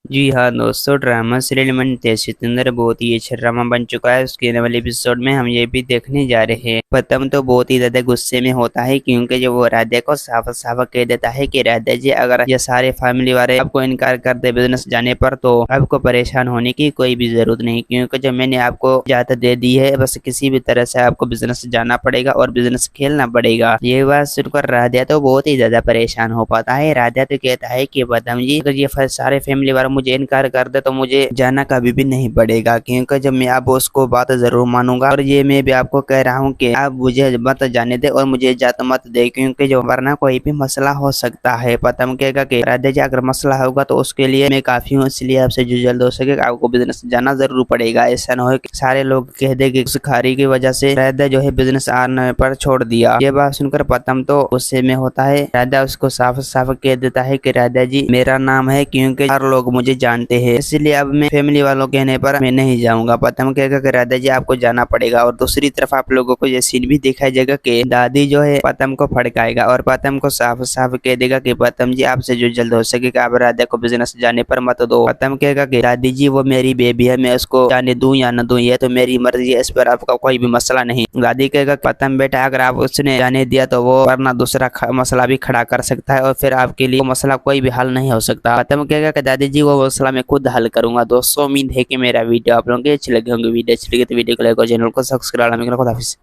जी हाँ दोस्तों, drama serial मन सितंदर बहुत ही अच्छा ड्रामा बन चुका है। उसके आने वाले एपिसोड में हम ये भी देखने जा रहे हैं। प्रथम तो बहुत ही ज्यादा गुस्से में होता है क्योंकि जब वो राधा को साफ साफ कह देता है कि राधा जी, अगर ये सारे फैमिली वाले आपको इनकार कर दे बिजनेस जाने पर तो आपको परेशान होने की कोई भी जरूरत नहीं, क्योंकि जब मैंने आपको इजाजत दे दी है, बस किसी भी तरह से आपको बिजनेस जाना पड़ेगा और बिजनेस खेलना पड़ेगा। ये बात सुनकर राधा तो बहुत ही ज्यादा परेशान हो पाता है। राधा तो कहता है कि प्रथम जी, अगर ये सारे फैमिली वाले मुझे इनकार कर दे तो मुझे जाना कभी भी नहीं पड़ेगा, क्योंकि जब मैं अब उसको बात जरूर मानूंगा। और ये मैं भी आपको कह रहा हूँ कि आप मुझे मत जाने दे और मुझे इजाजत मत दे, क्योंकि जो वरना कोई भी मसला हो सकता है। प्रथम कहेगा कि राधे जी, अगर मसला होगा तो उसके लिए मैं काफी हूँ, इसलिए आपसे जो जल्द हो सके आपको बिजनेस जाना जरूर पड़ेगा। ऐसा ना हो कि सारे लोग कह दे कि उस खारी की वजह से राधा जो है बिजनेस आने पर छोड़ दिया। ये बात सुनकर प्रथम तो गुस्से में होता है। राधा उसको साफ साफ कह देता है कि राधा जी, मेरा नाम है क्योंकि हर लोग मुझे जानते हैं, इसलिए अब मैं फैमिली वालों कहने पर मैं नहीं जाऊंगा। प्रथम कहेगा कि राधा जी, आपको जाना पड़ेगा। और दूसरी तरफ आप लोगों को ये सीन भी दिखाई जाएगा कि दादी जो है प्रथम को फड़काएगा और प्रथम को साफ साफ कह देगा कि प्रथम जी, आपसे जो जल्द हो सके आप राधा को बिजनेस जाने पर मत दो। प्रथम कहेगा कि दादी जी, वो मेरी बेबी है, मैं उसको जाने दूं या न दूं ये तो मेरी मर्जी है, इस पर आपका कोई भी मसला नहीं। दादी कहेगा प्रथम बेटा, अगर आप उसने जाने दिया तो वो वरना दूसरा मसला भी खड़ा कर सकता है और फिर आपके लिए मसला कोई भी हल नहीं हो सकता। प्रथम कहेगा कि दादी जी, वो मसला मैं खुद हल करूंगा। दोस्तों, उम्मीद है कि मेरा वीडियो आप लोगों को अच्छी लगी होंगी। वीडियो अच्छी लगी तो वीडियो को लाइक और चैनल को सब्सक्राइब करना। खुदा हाफिज़।